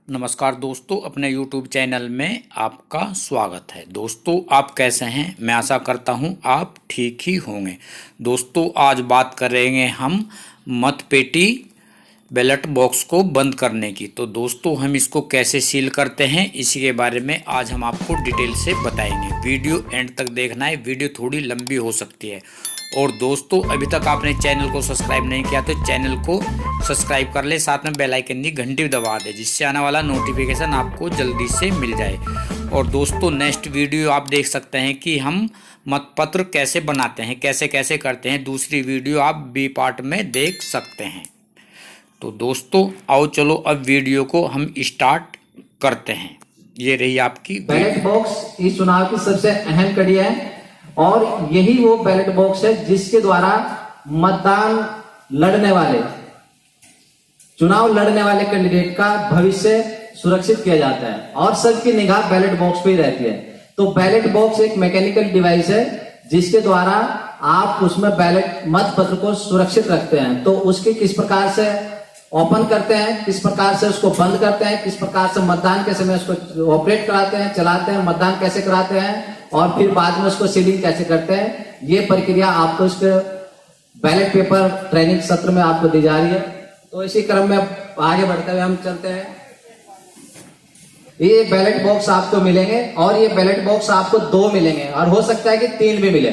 नमस्कार दोस्तों, अपने YouTube चैनल में आपका स्वागत है। दोस्तों, आप कैसे हैं? मैं आशा करता हूं आप ठीक ही होंगे। दोस्तों, आज बात करेंगे हम मतपेटी बैलेट बॉक्स को बंद करने की। तो दोस्तों, हम इसको कैसे सील करते हैं इसी के बारे में आज हम आपको डिटेल से बताएंगे। वीडियो एंड तक देखना है, वीडियो थोड़ी लंबी हो सकती है। और दोस्तों, अभी तक आपने चैनल को सब्सक्राइब नहीं किया तो चैनल को सब्सक्राइब कर ले, साथ में बेल आइकन की घंटी दबा दे, जिससे आने वाला नोटिफिकेशन आपको जल्दी से मिल जाए। और दोस्तों, नेक्स्ट वीडियो आप देख सकते हैं कि हम मतपत्र कैसे बनाते हैं, कैसे कैसे करते हैं। दूसरी वीडियो आप बी पार्ट में देख सकते हैं। तो दोस्तों, आओ चलो अब वीडियो को हम स्टार्ट करते हैं। ये रही आपकी बैलेट बॉक्स इस चुनाव की सबसे अहम कड़ी है और यही वो बैलेट बॉक्स है जिसके द्वारा मतदान लड़ने वाले चुनाव लड़ने वाले कैंडिडेट का भविष्य सुरक्षित किया जाता है और सबकी निगाह बैलेट बॉक्स पे ही रहती है। तो बैलेट बॉक्स एक मैकेनिकल डिवाइस है जिसके द्वारा आप उसमें बैलेट मत पत्र को सुरक्षित रखते हैं। तो उसके किस प्रकार से ओपन करते हैं, किस प्रकार से उसको बंद करते हैं, किस प्रकार से मतदान के समय उसको ऑपरेट कराते हैं, चलाते हैं, मतदान कैसे कराते हैं और फिर बाद में उसको सीलिंग कैसे करते हैं, ये प्रक्रिया आपको इसके बैलेट पेपर ट्रेनिंग सत्र में आपको दी जा रही है। तो इसी क्रम में आगे बढ़ते हुए हम चलते हैं। ये बैलेट बॉक्स आपको मिलेंगे और ये बैलेट बॉक्स आपको 2 मिलेंगे और हो सकता है कि 3 भी मिले।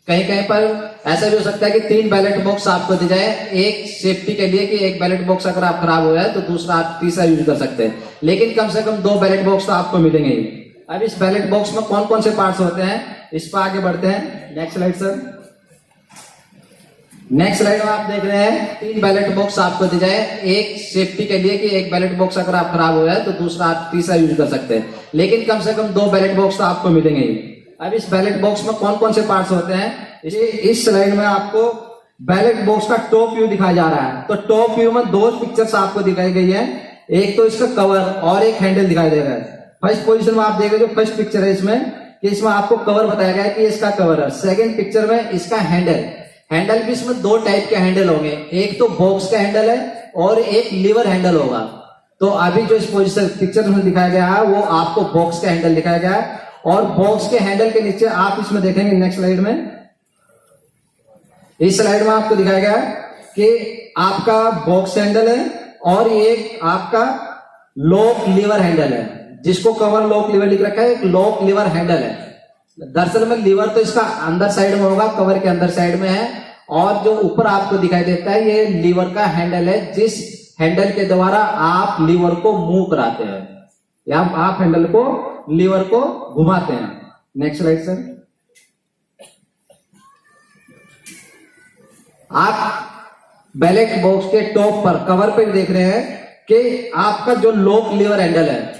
कहीं कहीं पर ऐसा भी हो सकता है कि 3 बैलेट बॉक्स आपको दी जाए, एक सेफ्टी के लिए कि एक बैलेट बॉक्स अगर आप खराब हो जाए तो दूसरा आप तीसरा यूज कर सकते हैं, लेकिन कम से कम 2 बैलेट बॉक्स तो आपको मिलेंगे ही। अब इस बैलेट बॉक्स में कौन कौन से पार्ट्स होते हैं, इस पर आगे बढ़ते हैं। Next slide sir. Next slide में आप देख रहे हैं 3 बैलेट बॉक्स आपको दी जाए, एक सेफ्टी के लिए कि एक बैलेट बॉक्स अगर आप खराब हो जाए तो दूसरा आप तीसरा यूज कर सकते हैं, लेकिन कम से कम 2 बैलेट बॉक्स तो आपको मिलेंगे ही। अब इस बैलेट बॉक्स में कौन कौन से पार्ट्स होते हैं, इस स्लाइड में आपको बैलेट बॉक्स का टॉप व्यू दिखाया जा रहा है। तो टॉप व्यू में 2 पिक्चर्स आपको दिखाई गई है, एक तो इसका कवर और एक हैंडल दिखाई दे रहा है। फर्स्ट पोजीशन में आप देख रहे हो, जो फर्स्ट पिक्चर है इसमें कि इसमें आपको कवर बताया गया है कि इसका कवर है। सेकंड पिक्चर में इसका हैंडल भी इसमें 2 टाइप के हैंडल होंगे, एक तो बॉक्स का हैंडल है और एक लीवर हैंडल होगा। तो अभी जो इस पोजीशन पिक्चर में दिखाया गया है वो आपको बॉक्स का हैंडल दिखाया गया है और बॉक्स के हैंडल के नीचे आप इसमें देखेंगे नेक्स्ट स्लाइड में, इस स्लाइड में आपको दिखाया गया है कि आपका बॉक्स हैंडल है और एक आपका लॉक लीवर हैंडल है, जिसको कवर लॉक लीवर लिख रखा है, एक लॉक लीवर हैंडल है। दरअसल में लीवर तो इसका अंदर साइड में होगा, कवर के अंदर साइड में है, और जो ऊपर आपको दिखाई देता है ये लीवर का हैंडल है, जिस हैंडल के द्वारा आप लीवर को मूव कराते हैं या आप हैंडल को लीवर को घुमाते हैं। Next slide sir. आप बैलेट बॉक्स के टॉप पर कवर पे देख रहे हैं कि आपका जो लॉक लीवर हैंडल है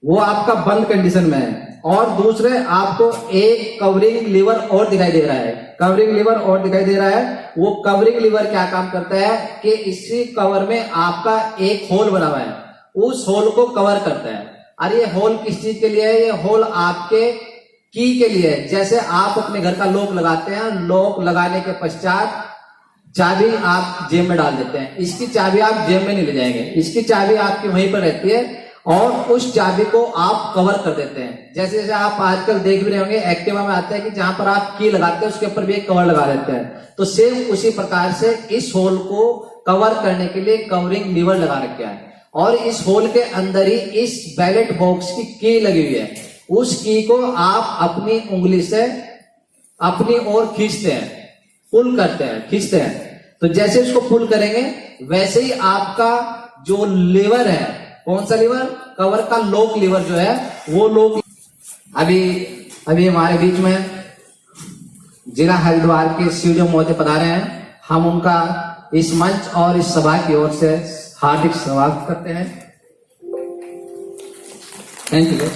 वो आपका बंद कंडीशन में है और दूसरे आपको एक कवरिंग लीवर और दिखाई दे रहा है। कवरिंग लीवर और दिखाई दे रहा है, वो कवरिंग लीवर क्या काम करता है कि इसी कवर में आपका एक होल बना हुआ है, उस होल को कवर करता है। और ये होल किस चीज के लिए है, ये होल आपके की के लिए है। जैसे आप अपने घर का लॉक लगाते हैं, लॉक लगाने के पश्चात चाबी आप जेब में डाल देते हैं, इसकी चाबी आप जेब में नहीं ले जाएंगे, इसकी चाबी आपकी वहीं पर रहती है और उस चाबी को आप कवर कर देते हैं। जैसे जैसे आप आजकल देख भी रहे होंगे एक्टिवा में आता है कि जहां पर आप की लगाते हैं उसके ऊपर भी एक कवर लगा देते हैं। तो सेम उसी प्रकार से इस होल को कवर करने के लिए कवरिंग लीवर लगा रखा है और इस होल के अंदर ही इस बैलेट बॉक्स की लगी हुई है। उस की को आप अपनी उंगली से अपनी ओर खींचते हैं, पुल करते हैं, खींचते हैं। तो जैसे इसको पुल करेंगे वैसे ही आपका जो लीवर है, कौन सा लीवर, कवर का लॉक लीवर जो है वो लॉक। अभी हमारे बीच में जिला हरिद्वार के सीडीओ महोदय पधारे हैं, हम उनका इस मंच और इस सभा की ओर से हार्दिक स्वागत करते हैं। Thank you.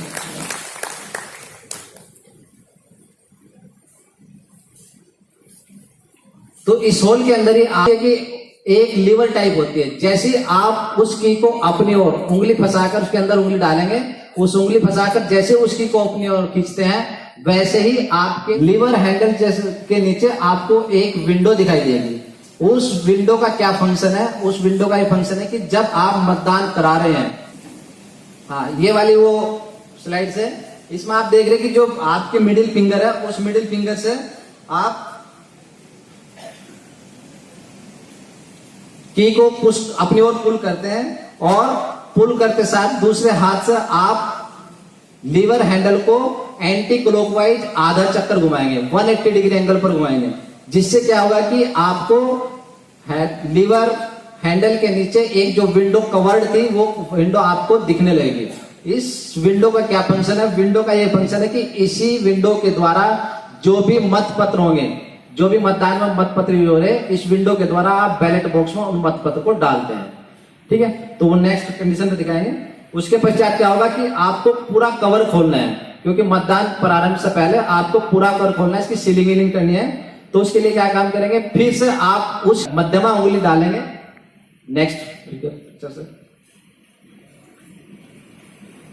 तो इस होल के अंदर ही आपकी एक लीवर टाइप होती है। जैसे आप उस की को अपनी ओर उंगली फंसाकर उसके अंदर उंगली डालेंगे, उस उंगली फंसाकर जैसे उस की को अपनी ओर खींचते हैं वैसे ही आपके लीवर हैंडल जैसे के नीचे आपको एक विंडो दिखाई देगी। उस विंडो का क्या फंक्शन है? उस विंडो का ये फंक्शन है कि जब आप मतदान करा रहे हैं हाँ, ये वाली वो स्लाइड्स है। इसमें आप देख रहे हैं कि जो आपके मिडिल फिंगर है, उस मिडिल फिंगर से आप की को पुश अपनी ओर पुल करते हैं और पुल करते साथ दूसरे हाथ से आप लीवर हैंडल को एंटी क्लॉकवाइज आधा चक्कर घुमाएंगे, 180 डिग्री एंगल पर घुमाएंगे, जिससे क्या होगा कि आपको लीवर हैंडल के नीचे एक जो विंडो कवर्ड थी वो विंडो आपको दिखने लगेगी। इस विंडो का क्या फंक्शन है? विंडो का ये फंक्शन है कि इसी विंडो के द्वारा जो भी मतपत्र होंगे, जो भी मतदान में मतपत्र हो रहे, इस विंडो के द्वारा आप बैलेट बॉक्स में उन मतपत्र को डालते हैं। ठीक है, तो वो नेक्स्ट कंडीशन में दिखाएंगे। उसके पश्चात क्या होगा कि आपको पूरा कवर खोलना है, क्योंकि मतदान प्रारंभ से पहले आपको पूरा कवर खोलना है, इसकी सीलिंग वीलिंग करनी है। तो उसके लिए क्या काम करेंगे, फिर से आप उस मध्यमा उंगली डालेंगे। नेक्स्ट, ठीक है, अच्छा सर।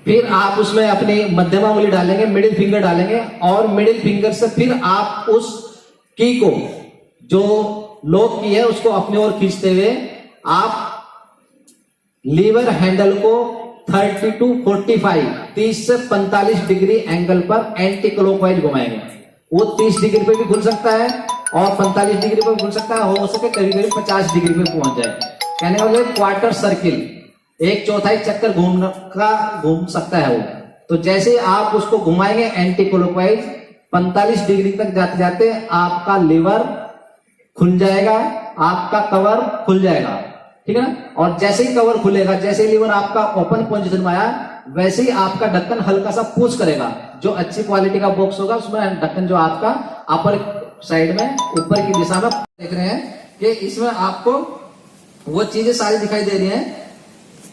फिर आप उसमें अपनी मध्यमा उंगली डालेंगे, मिडिल फिंगर डालेंगे, और मिडिल फिंगर से फिर आप उस की को, जो लॉक की है, उसको अपनी ओर खींचते हुए आप लीवर हैंडल को 30 to 45 30 से 45 डिग्री एंगल पर एंटी क्लॉकवाइज घुमाएंगे। वो 30 डिग्री पे भी घुल सकता है और 45 डिग्री पे घुल सकता है, हो सके कभी कभी 50 डिग्री पे पहुंच जाए। कहने वाले क्वार्टर सर्किल, एक चौथाई चक्कर घूम सकता है वो। तो जैसे आप उसको घुमाएंगे एंटी क्लॉकवाइज, 45 डिग्री तक जाते जाते आपका लीवर खुल जाएगा, आपका कवर खुल जाएगा। ठीक है ना? और जैसे ही कवर खुलेगा, जैसे ही लीवर आपका ओपन पोजीशन में आया, वैसे ही आपका ढक्कन हल्का सा पुश करेगा। जो अच्छी क्वालिटी का बॉक्स होगा उसमें ढक्कन जो आपका अपर साइड में ऊपर की दिशा में देख रहे हैं कि इसमें आपको वो चीजें सारी दिखाई दे रही हैं।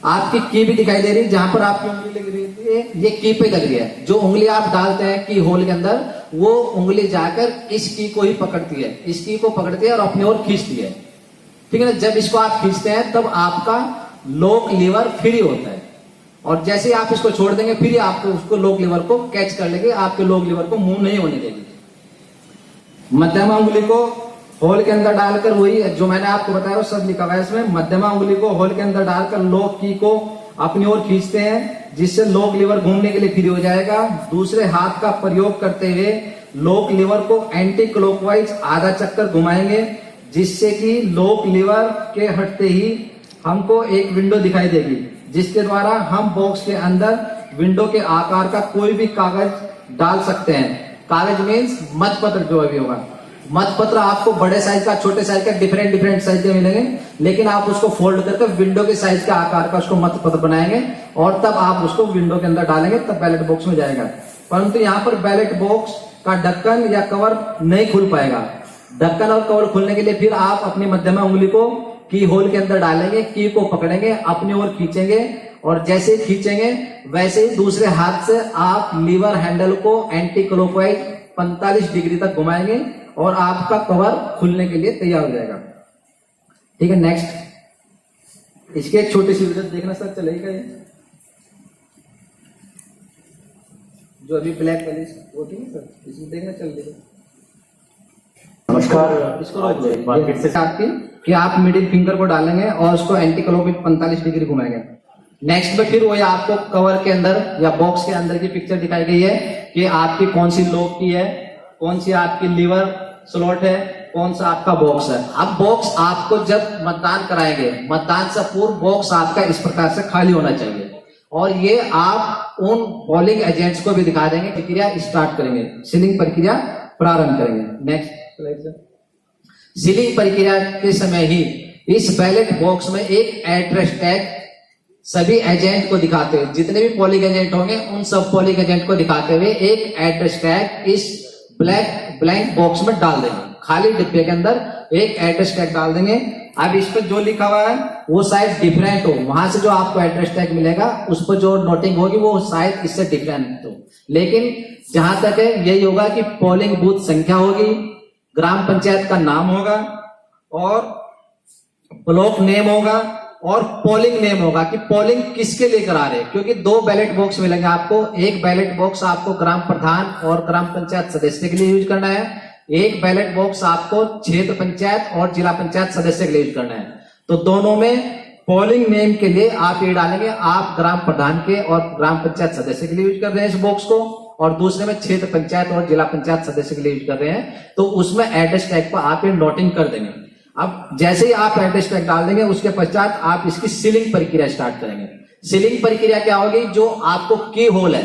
आपकी की भी दिखाई दे रही है, जहां पर आपकी उंगली लग रही है ये की पे लग रही है। जो उंगली आप डालते हैं की होल के अंदर, वो उंगली जाकर इस की को ही पकड़ती है, इस की को पकड़ती है और अपनी ओर खींचती है। ठीक है ना? जब इसको आप खींचते हैं तब आपका लॉक लीवर फ्री होता है, और जैसे ही आप इसको छोड़ देंगे फिर आपको उसको लॉक लीवर को कैच कर लेंगे, आपके लॉक लीवर को मूव नहीं होने देगी। मध्यमा उंगली को होल के अंदर डालकर, वही जो मैंने आपको बताया वो सब लिखा हुआ है इसमें। मध्यमा उंगली को होल के अंदर डालकर लॉक की को अपनी ओर खींचते हैं, जिससे लॉक लीवर घूमने के लिए फ्री हो जाएगा। दूसरे हाथ का प्रयोग करते हुए लॉक लीवर को एंटी क्लॉकवाइज आधा चक्कर घुमाएंगे, जिससे कि लॉक लीवर के हटते ही हमको एक विंडो दिखाई देगी, जिसके द्वारा हम बॉक्स के अंदर विंडो के आकार का कोई भी कागज डाल सकते हैं। कागज मीन्स मतपत्र जो भी होगा। मतपत्र आपको बड़े साइज का, छोटे साइज का, डिफरेंट साइज के मिलेंगे, लेकिन आप उसको फोल्ड करके विंडो के साइज के आकार का उसको मतपत्र बनाएंगे और तब आप उसको विंडो के अंदर डालेंगे, तब बैलेट बॉक्स में जाएगा। परंतु यहाँ पर बैलेट बॉक्स का ढक्कन या कवर नहीं खुल पाएगा। ढक्कन और कवर खुलने के लिए फिर आप अपनी मध्यमा उंगली को की होल के अंदर डालेंगे, की को पकड़ेंगे, अपनी ओर खींचेंगे, और जैसे ही खींचेंगे वैसे ही दूसरे हाथ से आप लीवर हैंडल को एंटी क्लॉकवाइज 45 डिग्री तक घुमाएंगे और आपका कवर खुलने के लिए तैयार हो जाएगा। ठीक है, नेक्स्ट। इसके एक छोटी सी वीडियो देखना सर, चलेगा ये जो अभी ब्लैक वाली वो थी सर, इसमें देखना चल देगा। नमस्कार, इसको रोक लो आपकी कि आप मिडिल फिंगर को डालेंगे और उसको एंटी क्लॉकवाइज 45 डिग्री घुमाएंगे। नेक्स्ट में फिर वही आपको कवर के अंदर या बॉक्स के अंदर की पिक्चर दिखाई गई है कि आपकी कौन सी लॉक की है, कौन सी आपकी लीवर स्लॉट है, कौन सा आपका बॉक्स है। अब बॉक्स आपको जब मतदान कराएंगे, मतदान से पूर्व बॉक्स आपका इस प्रकार से खाली होना चाहिए, और ये आप उन पोलिंग एजेंट्स को भी दिखा देंगे। प्रक्रिया स्टार्ट करेंगे, सीलिंग प्रक्रिया प्रारंभ करेंगे। Next slide sir. सीलिंग प्रक्रिया के समय ही इस बैलेट बॉक्स में एक एड्रेस टैग सभी एजेंट को दिखाते हुए, जितने भी पोलिंग एजेंट होंगे उन सब पोलिंग एजेंट को दिखाते हुए एक एड्रेस टैग इस ब्लैंक बॉक्स में डाल देंगे। खाली डिब्बे के अंदर एक एड्रेस टैग डाल देंगे। अब इस पर जो लिखा हुआ है वो शायद डिफरेंट हो, वहां से जो आपको एड्रेस टैग मिलेगा उस पर जो नोटिंग होगी वो शायद इससे डिफरेंट हो, लेकिन जहां तक है यही होगा कि पोलिंग बूथ संख्या होगी, ग्राम पंचायत का नाम होगा और ब्लॉक नेम होगा और पोलिंग नेम होगा कि पोलिंग किसके लिए करा रहे हैं। क्योंकि दो बैलेट बॉक्स मिलेंगे आपको, एक बैलेट बॉक्स आपको ग्राम प्रधान और ग्राम पंचायत सदस्य के लिए यूज करना है, एक बैलेट बॉक्स आपको क्षेत्र पंचायत और जिला पंचायत सदस्य के लिए यूज करना है। तो दोनों में पोलिंग नेम के लिए आप ये डालेंगे, आप ग्राम प्रधान के और ग्राम पंचायत सदस्य के लिए यूज कर रहे हैं इस बॉक्स को, और दूसरे में क्षेत्र पंचायत और जिला पंचायत सदस्य के लिए यूज कर रहे हैं, तो उसमें एड्रेस टैग पर आप ये नोटिंग कर देंगे। अब जैसे ही आप एड्रेस टैग डाल देंगे उसके पश्चात आप इसकी सीलिंग प्रक्रिया स्टार्ट करेंगे। सीलिंग प्रक्रिया क्या होगी, जो आपको की होल है,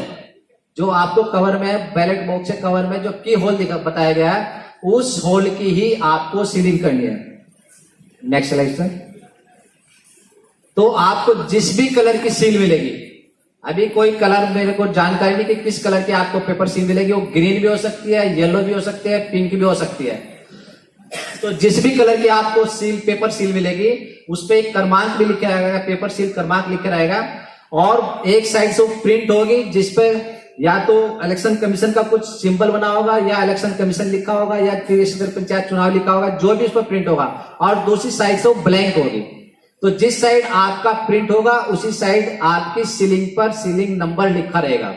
जो आपको कवर में बैलेट बॉक्स के कवर में जो की होल बताया गया है, उस होल की ही आपको सीलिंग करनी है। Next slide sir. तो आपको जिस भी कलर की सील मिलेगी, अभी कोई कलर मेरे को जानकारी नहीं कि किस कलर की आपको पेपर सील मिलेगी, वो ग्रीन भी हो सकती है, येलो भी हो सकती है, पिंक भी हो सकती है। तो जिस भी कलर की आपको सील पेपर सील मिलेगी उस पे एक क्रमांक भी लिखा रहेगा, पेपर सील क्रमांक लिखा रहेगा, और एक साइड से वो प्रिंट होगी जिसपे या तो इलेक्शन कमीशन का कुछ सिंबल बना होगा, या इलेक्शन कमीशन लिखा होगा, या त्रिस्तरीय पंचायत चुनाव लिखा होगा, जो भी उस पर प्रिंट होगा, और दूसरी साइड से वो ब्लैंक होगी। तो जिस साइड आपका प्रिंट होगा उसी साइड आपकी सीलिंग पर सीलिंग नंबर लिखा रहेगा।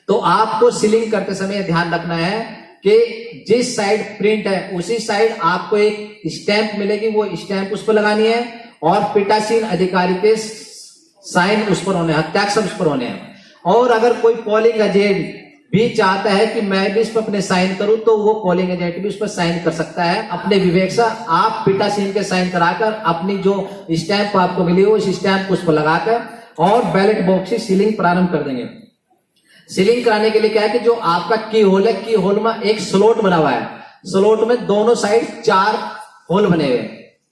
तो आपको सीलिंग करते समय ध्यान रखना है कि जिस साइड प्रिंट है उसी साइड आपको एक स्टैंप मिलेगी, वो स्टैंप उस पर लगानी है, और पीठासीन अधिकारी के साइन उस पर होने हैं, हस्ताक्षर उस पर होने हैं। और अगर कोई पोलिंग एजेंट भी चाहता है कि मैं भी इस पर अपने साइन करूं, तो वो पोलिंग एजेंट भी उस पर साइन कर सकता है अपने विवेक से। आप पीठासीन के साइन कराकर अपनी जो स्टैंप आपको मिली हो उस स्टैंप उस पर लगाकर और बैलेट बॉक्स की सीलिंग प्रारंभ कर देंगे। सीलिंग कराने के लिए क्या है कि जो आपका की होल है, की होल में एक स्लॉट बना हुआ है, स्लॉट में दोनों साइड 4 होल बने हुए,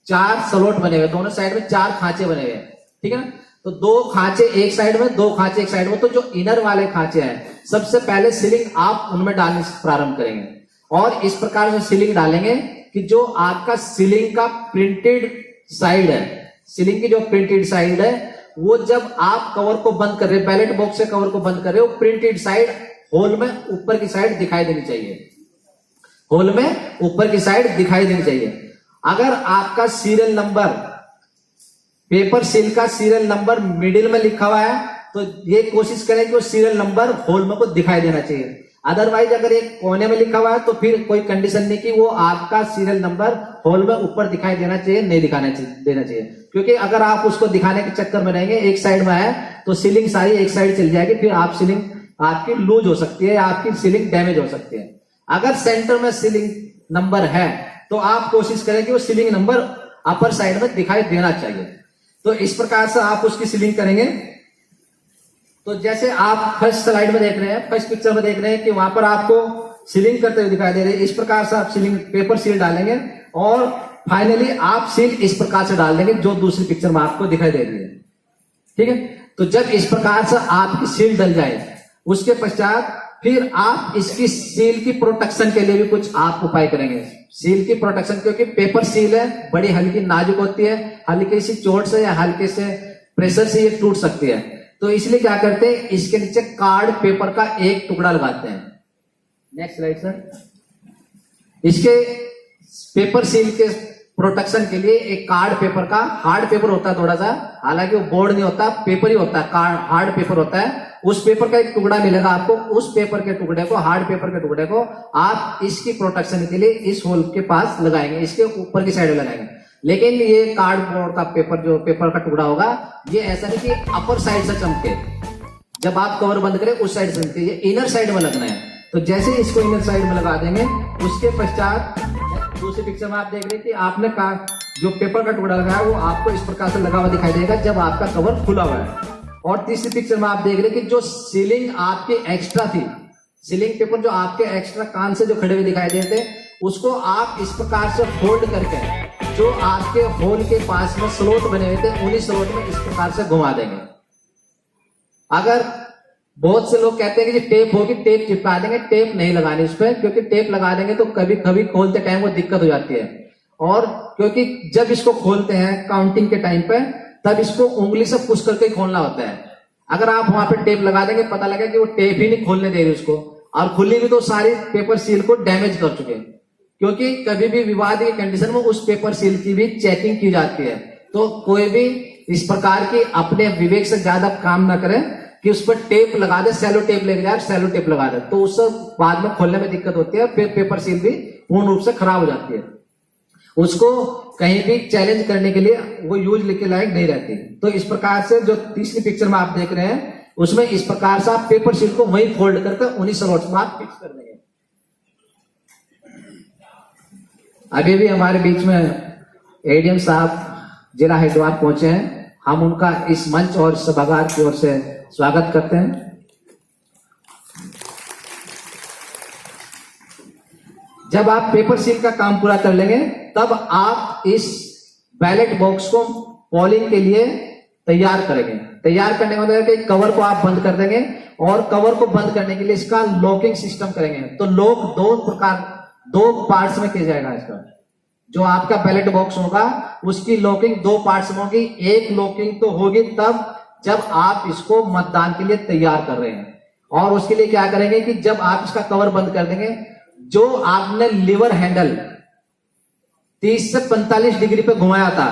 4 स्लॉट बने हुए, दोनों साइड में 4 खांचे बने हुए, ठीक है ना। तो 2 खांचे एक साइड में, 2 खांचे एक साइड में। तो जो इनर वाले खांचे हैं सबसे पहले सीलिंग आप उनमें डालने से प्रारंभ करेंगे, और इस प्रकार से सीलिंग डालेंगे कि जो आपका सीलिंग का प्रिंटेड साइड है, सीलिंग की जो प्रिंटेड साइड है, वो जब आप कवर को बंद कर रहे, बैलेट बॉक्स से कवर को बंद कर रहे हो, प्रिंटेड साइड होल में ऊपर की साइड दिखाई देनी चाहिए, होल में ऊपर की साइड दिखाई देनी चाहिए। अगर आपका सीरियल नंबर, पेपर सील का सीरियल नंबर मिडिल में लिखा हुआ है, तो ये कोशिश करें कि वो सीरियल नंबर होल में को दिखाई देना चाहिए। अदरवाइज अगर एक कोने में लिखा हुआ है तो फिर कोई कंडीशन नहीं कि वो आपका सीरियल नंबर होल में ऊपर दिखाई देना चाहिए, नहीं दिखाना देना चाहिए। क्योंकि अगर आप उसको दिखाने के चक्कर में रहेंगे, एक साइड में है तो सीलिंग सारी एक साइड चल जाएगी, फिर आप सीलिंग आपकी लूज हो सकती है, आपकी सीलिंग डैमेज हो सकती है। अगर सेंटर में सीलिंग नंबर है तो आप कोशिश करें कि वो सीलिंग नंबर अपर साइड में दिखाई देना चाहिए। तो इस प्रकार से आप उसकी सीलिंग करेंगे। तो जैसे आप फर्स्ट स्लाइड में देख रहे हैं, फर्स्ट पिक्चर में देख रहे हैं कि वहां पर आपको सीलिंग करते हुए दिखाई दे रहे हैं। इस प्रकार से आप सीलिंग पेपर सील डालेंगे, और फाइनली आप सील इस प्रकार से डाल देंगे जो दूसरी पिक्चर में आपको दिखाई दे रही है, ठीक है। तो जब इस प्रकार से आपकी सील डल जाए उसके पश्चात फिर आप इसकी सील की प्रोटेक्शन के लिए भी कुछ आप उपाय करेंगे। सील की प्रोटेक्शन, क्योंकि पेपर सील है, बड़ी हल्की नाजुक होती है, हल्की सी चोट से या हल्के से प्रेशर से ये टूट सकती है। तो इसलिए क्या करते हैं, इसके नीचे कार्ड पेपर का एक टुकड़ा लगाते हैं। Next slide sir. इसके पेपर सील के प्रोटेक्शन के लिए एक कार्ड पेपर का, हार्ड पेपर होता है थोड़ा सा, हालांकि वो बोर्ड नहीं होता, पेपर ही होता है, हार्ड पेपर होता है। उस पेपर का एक टुकड़ा मिलेगा आपको, उस पेपर के टुकड़े को, हार्ड पेपर के टुकड़े को आप इसकी प्रोटेक्शन के लिए इस होल के पास लगाएंगे, इसके ऊपर की साइड में लगाएंगे। लेकिन ये कार्डबोर्ड का पेपर, जो पेपर का टुकड़ा होगा, ये ऐसा नहीं कि अपर साइड से चमके, जब आप कवर बंद करें उस साइड से चमके, ये इनर साइड में लगना है। तो जैसे इसको इनर साइड में लगा देंगे, उसके पश्चात दूसरी पिक्चर में आप देख रहे हैं कि आपने जो पेपर का टुकड़ा लगाया वो आपको इस प्रकार से लगा हुआ दिखाई देगा जब आपका कवर खुला हुआ है। और तीसरी पिक्चर में आप देख रहे हैं कि जो सीलिंग आपकी एक्स्ट्रा थी, सीलिंग पेपर जो आपके एक्स्ट्रा कान से जो खड़े हुए दिखाई देते, उसको आप इस प्रकार से फोल्ड करके जो आपके होल के पास में स्लॉट बने हुए थे, उन्हीं स्लॉट में इस प्रकार से घुमा देंगे। अगर बहुत से लोग कहते हैं कि टेप होगी, टेप चिपका देंगे, टेप नहीं लगानी उस पर, क्योंकि टेप लगा देंगे तो कभी कभी खोलते टाइम वो दिक्कत हो जाती है। और क्योंकि जब इसको खोलते हैं काउंटिंग के टाइम पे, तब इसको उंगली से पुश करके खोलना होता है। अगर आप वहां पे टेप लगा देंगे, पता लगे कि वो टेप ही नहीं खोलने दे रही उसको, और खुली भी तो सारी पेपर सील को डैमेज कर चुके। क्योंकि कभी भी विवाद की कंडीशन में उस पेपर सील की भी चेकिंग की जाती है। तो कोई भी इस प्रकार की अपने विवेक से ज्यादा काम ना करे कि उस पर टेप लगा दे, सेलो टेप लेके जाए, सेलो टेप लगा दे, तो उससे बाद में खोलने में दिक्कत होती है, फिर पेपर सील भी पूर्ण रूप से खराब हो जाती है। उसको कहीं भी चैलेंज करने के लिए वो यूज लिखे लायक नहीं रहती। तो इस प्रकार से जो तीसरी पिक्चर में आप देख रहे हैं उसमें इस प्रकार से आप पेपर शीट को वहीं फोल्ड करके उन्हीं स्लॉट्स में आप फिक्स कर देंगे। अभी भी हमारे बीच में एडीएम साहब जिला हरिद्वार पहुंचे हैं, हम उनका इस मंच और सभागार की ओर से स्वागत करते हैं। जब आप पेपर सील का काम पूरा कर लेंगे तब आप इस बैलेट बॉक्स को पोलिंग के लिए तैयार करेंगे। तैयार करने का मतलब है कि कवर को आप बंद कर देंगे और कवर को बंद करने के लिए इसका लॉकिंग सिस्टम करेंगे। तो लॉक दो पार्ट्स में किया जाएगा। इसका जो आपका बैलेट बॉक्स होगा उसकी लॉकिंग दो पार्ट्स में होगी। एक लॉकिंग तो होगी तब जब आप इसको मतदान के लिए तैयार कर रहे हैं, और उसके लिए क्या करेंगे कि जब आप इसका कवर बंद कर देंगे, जो आपने लीवर हैंडल 30 से 45 डिग्री पे घुमाया था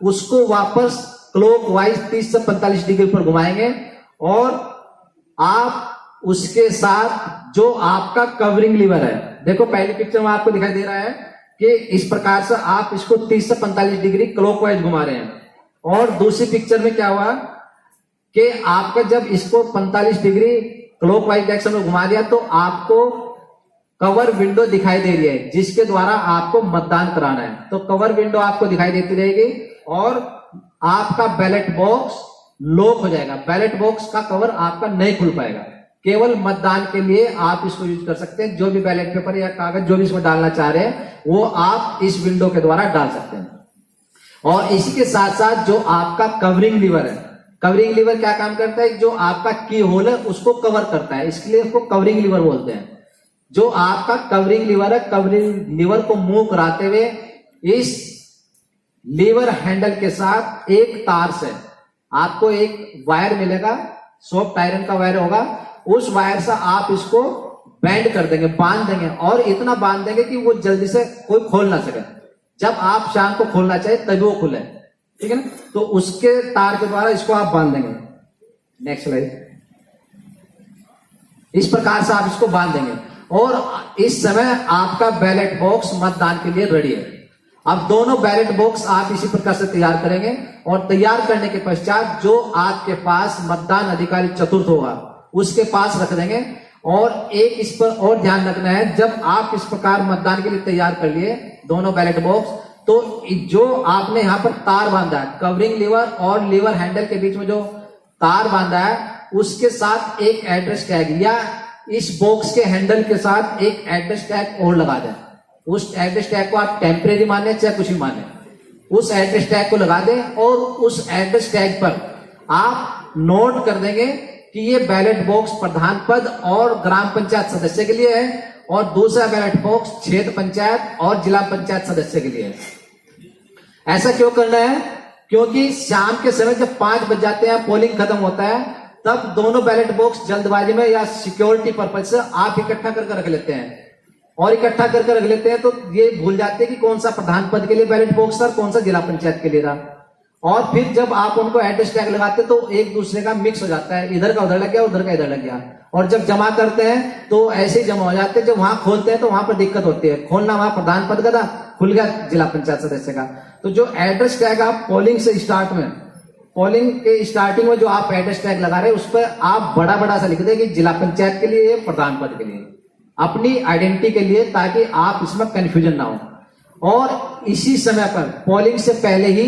उसको वापस क्लॉकवाइज 30 से 45 डिग्री पर घुमाएंगे, और आप उसके साथ जो आपका कवरिंग लीवर है, देखो पहली पिक्चर में आपको दिखाई दे रहा है कि इस प्रकार से आप इसको 30 से 45 डिग्री क्लॉकवाइज घुमा रहे हैं, और दूसरी पिक्चर में क्या हुआ कि आपका जब इसको 45 डिग्री क्लॉकवाइज डायरेक्शन में घुमा दिया तो आपको कवर विंडो दिखाई दे रही है जिसके द्वारा आपको मतदान कराना है। तो कवर विंडो आपको दिखाई देती रहेगी और आपका बैलेट बॉक्स लॉक हो जाएगा। बैलेट बॉक्स का कवर आपका नहीं खुल पाएगा। केवल मतदान के लिए आप इसको यूज कर सकते हैं। जो भी बैलेट पेपर या कागज जो भी इसमें डालना चाह रहे हैं वो आप इस विंडो के द्वारा डाल सकते हैं। और इसी के साथ साथ जो आपका कवरिंग लीवर है, कवरिंग लीवर क्या काम करता है, जो आपका की होल है उसको कवर करता है, इसके लिए उसको कवरिंग लीवर बोलते हैं। जो आपका कवरिंग लीवर है, कवरिंग लीवर को मूव कराते हुए इस लीवर हैंडल के साथ एक तार से आपको एक वायर मिलेगा, सॉफ्ट आयरन का वायर होगा, उस वायर से आप इसको बैंड कर देंगे, बांध देंगे, और इतना बांध देंगे कि वो जल्दी से कोई खोल ना सके। जब आप शाम को खोलना चाहिए तभी वो खुले, ठीक है ना। तो उसके तार के द्वारा इसको आप बांध देंगे। Next slide. इस प्रकार से आप इसको बांध देंगे और इस समय आपका बैलेट बॉक्स मतदान के लिए रेडी है। अब दोनों बैलेट बॉक्स आप इसी प्रकार से तैयार करेंगे, और तैयार करने के पश्चात जो आपके पास मतदान अधिकारी चतुर्थ होगा उसके पास रख देंगे। और एक इस पर और ध्यान रखना है, जब आप इस प्रकार मतदान के लिए तैयार कर लिए दोनों बैलेट बॉक्स, तो जो आपने यहाँ पर तार बांधा है, कवरिंग लीवर और लीवर हैंडल के बीच में जो तार बांधा है, उसके साथ एक एड्रेस टैग या इस बॉक्स के हैंडल के साथ एक एड्रेस टैग और लगा दें। उस एड्रेस टैग को आप टेम्परेरी माने चाहे कुछ भी माने, उस एड्रेस टैग को लगा दें और उस एड्रेस टैग पर आप नोट कर देंगे कि ये बैलेट बॉक्स प्रधान पद और ग्राम पंचायत सदस्य के लिए है, और दूसरा बैलेट बॉक्स क्षेत्र पंचायत और जिला पंचायत सदस्य के लिए है। ऐसा क्यों करना है? क्योंकि शाम के समय जब 5 बज जाते हैं, पोलिंग खत्म होता है, तब दोनों बैलेट बॉक्स जल्दबाजी में या सिक्योरिटी पर्पज से आप इकट्ठा करके रख लेते हैं, और इकट्ठा करके रख लेते हैं तो ये भूल जाते हैं कि कौन सा प्रधान पद के लिए बैलेट बॉक्स था, कौन सा जिला पंचायत के लिए था। और फिर जब आप उनको एड्रेस टैग लगाते तो एक दूसरे का मिक्स हो जाता है, इधर का उधर लग गया, उधर का इधर लग गया, और जब जमा करते हैं तो ऐसे ही जमा हो जाते हैं। जब वहां खोलते हैं तो वहां पर दिक्कत होती है। खोलना वहां प्रधान पद का था, खुल गया जिला पंचायत सदस्य का। तो जो एड्रेस टैग आप पोलिंग से स्टार्ट में, पोलिंग के स्टार्टिंग में जो आप एड्रेस टैग लगा रहे हैं उस पर आप बड़ा बड़ा सा लिख दें कि जिला पंचायत के लिए, प्रधान पद के लिए, अपनी आइडेंटिटी के लिए, ताकि आप इसमें कंफ्यूजन ना हो। और इसी समय पर पोलिंग से पहले ही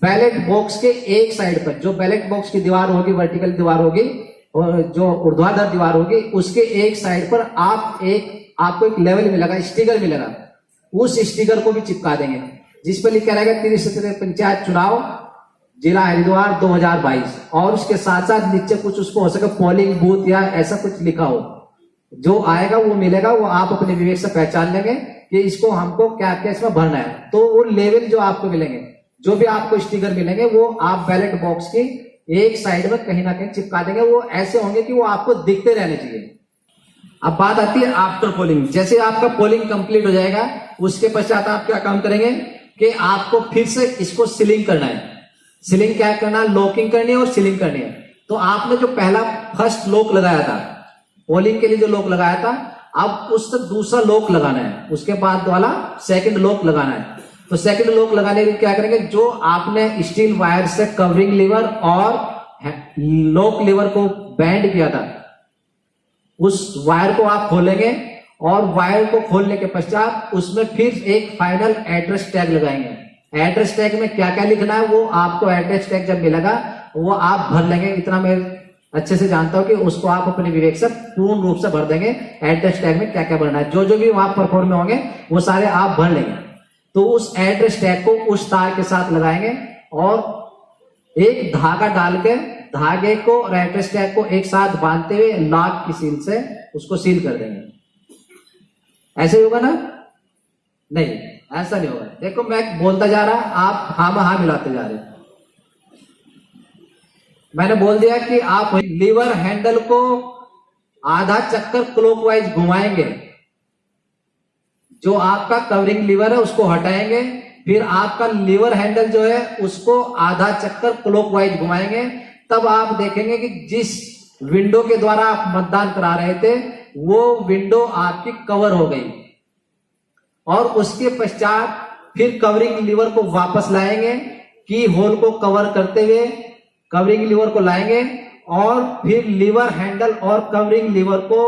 बैलेट बॉक्स के एक साइड पर, जो बैलेट बॉक्स की दीवार होगी, वर्टिकल दीवार होगी और जो ऊर्ध्वाधर दीवार होगी, उसके एक साइड पर आपको एक लेवल मिलेगा, स्टिकर मिलेगा, उस स्टिकर को भी चिपका देंगे जिस पर लिखा रहेगा 30 पंचायत चुनाव जिला हरिद्वार 2022, और उसके साथ साथ नीचे कुछ उसको हो सके पोलिंग बूथ या ऐसा कुछ लिखा हो। जो आएगा वो मिलेगा, वो आप अपने विवेक से पहचान लेंगे कि इसको हमको क्या क्या इसमें भरना है। तो वो लेवल जो आपको मिलेंगे, जो भी आपको स्टिकर मिलेंगे, वो आप बैलेट बॉक्स की एक साइड में कहीं ना कहीं चिपका देंगे। वो ऐसे होंगे कि वो आपको दिखते रहने चाहिए। अब बात आती है आफ्टर पोलिंग। जैसे आपका पोलिंग कंप्लीट हो जाएगा उसके पश्चात आप क्या काम करेंगे कि आपको फिर से इसको सीलिंग करना है। सीलिंग क्या करना है? लॉकिंग करनी है और सीलिंग करनी है। तो आपने जो पहला फर्स्ट लॉक लगाया था, पोलिंग के लिए जो लॉक लगाया था, अब उससे दूसरा लॉक लगाना है, उसके बाद वाला सेकंड लॉक लगाना है। तो सेकंड लॉक लगाने के लिए क्या करेंगे, जो आपने स्टील वायर से कवरिंग लीवर और लॉक लीवर को बैंड किया था, उस वायर को आप खोलेंगे और वायर को खोलने के पश्चात उसमें फिर एक फाइनल एड्रेस टैग लगाएंगे। एड्रेस टैग में क्या क्या लिखना है वो आपको एड्रेस टैग जब मिलेगा वो आप भर लेंगे। इतना मैं अच्छे से जानता हूं कि उसको आप अपने विवेक से पूर्ण रूप से भर देंगे। एड्रेस टैग में क्या क्या भरना है, जो जो भी वहां परफॉर्म में होंगे वो सारे आप भर लेंगे। तो उस एड्रेस टैग को उस तार के साथ लगाएंगे और एक धागा डाल के धागे को और एड्रेस टैग को एक साथ बांधते हुए लॉक की सील से उसको सील कर देंगे। ऐसे ही होगा ना? नहीं, ऐसा नहीं होगा। देखो मैं बोलता जा रहा, आप हाँ में हाँ मिलाते जा रहे। मैंने बोल दिया कि आप लीवर हैंडल को आधा चक्कर क्लॉकवाइज घुमाएंगे, जो आपका कवरिंग लीवर है उसको हटाएंगे, फिर आपका लीवर हैंडल जो है उसको आधा चक्कर क्लॉकवाइज घुमाएंगे। तब आप देखेंगे कि जिस विंडो के द्वारा आप मतदान करा रहे थे वो विंडो आपकी कवर हो गई, और उसके पश्चात फिर कवरिंग लीवर को वापस लाएंगे, की होल को कवर करते हुए कवरिंग लीवर को लाएंगे और फिर लीवर हैंडल और कवरिंग लीवर को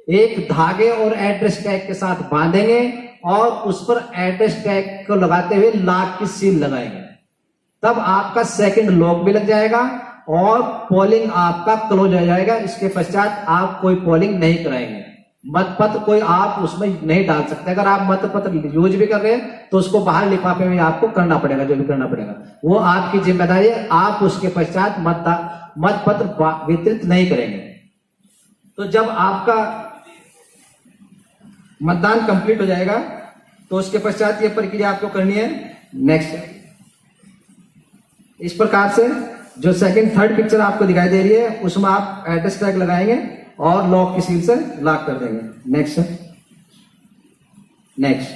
एक धागे और एड्रेस टैग के साथ बांधेंगे और उस पर एड्रेस टैग को लगाते हुए लॉक की सील लगाएंगे। तब आपका सेकंड लॉक भी लग जाएगा और पोलिंग आपका क्लोज हो जाएगा। इसके पश्चात आप कोई पोलिंग नहीं कराएंगे। मतपत्र कोई आप उसमें नहीं डाल सकते। अगर आप मतपत्र यूज भी कर रहे हैं तो उसको बाहर लिफाफे में आपको करना पड़ेगा, जो भी करना पड़ेगा वो आपकी जिम्मेदारी है। आप उसके पश्चात मतपत्र वितरित नहीं करेंगे। तो जब आपका मतदान कंप्लीट हो जाएगा तो उसके पश्चात ये प्रक्रिया आपको करनी है। नेक्स्ट, इस प्रकार से जो सेकंड थर्ड पिक्चर आपको दिखाई दे रही है उसमें आप एड्रेस टैग लगाएंगे और लॉक की सील से लॉक कर देंगे। नेक्स्ट,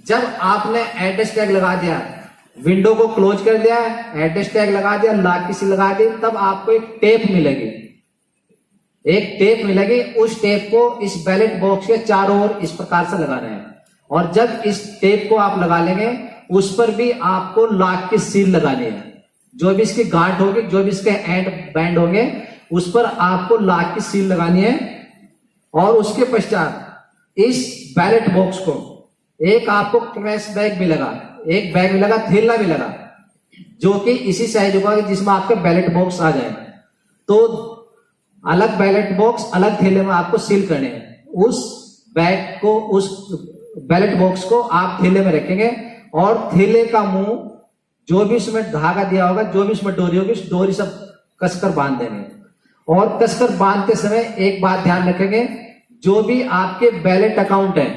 जब आपने एड्रेस टैग लगा दिया, विंडो को क्लोज कर दिया, एड्रेस टैग लगा दिया, लॉक की सील लगा दी, तब आपको एक टेप मिलेगी। उस टेप को इस बैलेट बॉक्स के चारों ओर इस प्रकार से लगाना है। और जब इस टेप को आप लगा लेंगे उस पर भी आपको लॉक की सील लगानी है। जो भी इसकी गांठ होगी, जो भी इसके एंड बैंड होंगे, उस पर आपको लॉक की सील लगानी है। और उसके पश्चात इस बैलेट बॉक्स को एक आपको क्रैश बैग भी लगा, एक बैग भी लगा, थैला भी लगा, जो कि इसी साइज होगा जिसमें आपके बैलेट बॉक्स आ जाए। तो अलग बैलेट बॉक्स अलग थैले में आपको सील करने हैं। उस बैग को, उस बैलेट बॉक्स को आप थैले में रखेंगे और थैले का मुंह, जो भी उसमें धागा दिया होगा, जो भी उसमें डोरी होगी, उस डोरी सब कसकर बांध देंगे। और कसकर बांधते समय एक बात ध्यान रखेंगे, जो भी आपके बैलेट अकाउंट है,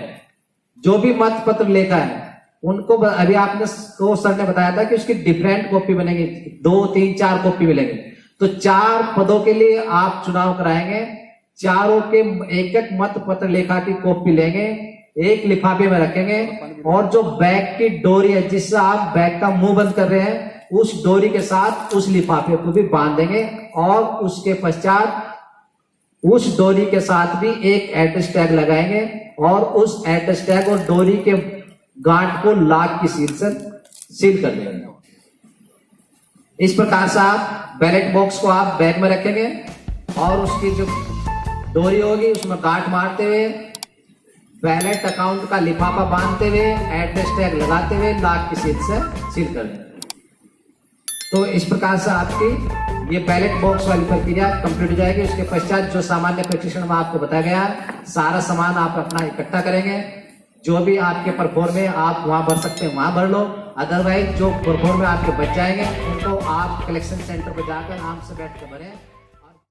जो भी मत पत्र लेखा है, उनको अभी आपने को सर ने बताया था कि उसकी डिफरेंट कॉपी बनेगी, 2, 3, 4 कॉपी मिलेगी। तो 4 पदों के लिए आप चुनाव कराएंगे। चारों के एक एक मत पत्र लेखा की कॉपी लेंगे, एक लिफाफे में रखेंगे और जो बैग की डोरी है जिससे आप बैग का मुंह बंद कर रहे हैं, उस डोरी के साथ उस लिफाफे को भी बांध देंगे। और उसके पश्चात उस डोरी के साथ भी एक एड्रेस टैग लगाएंगे और उस एड्रेस टैग और डोरी के गांठ को लॉक की सील से सील कर देंगे। इस प्रकार से आप बैलेट बॉक्स को आप बैग में रखेंगे और उसकी जो डोरी होगी उसमें गांठ मारते हुए, बैलेट अकाउंट का लिफाफा बांधते हुए, एड्रेस टैग लगाते हुए लॉक की सील से सील कर देंगे। तो इस प्रकार से आपकी ये बैलेट बॉक्स वाली प्रक्रिया कंप्लीट हो जाएगी। उसके पश्चात जो सामान्य प्रशिक्षण में आपको बताया गया, सारा सामान आप अपना इकट्ठा करेंगे। जो भी आपके परफॉर्म में आप वहां भर सकते हैं वहां भर लो, अदरवाइज जो परफॉर्म में आपके बच जाएंगे उनको आप कलेक्शन सेंटर पर जाकर आराम से बैठ कर भरें।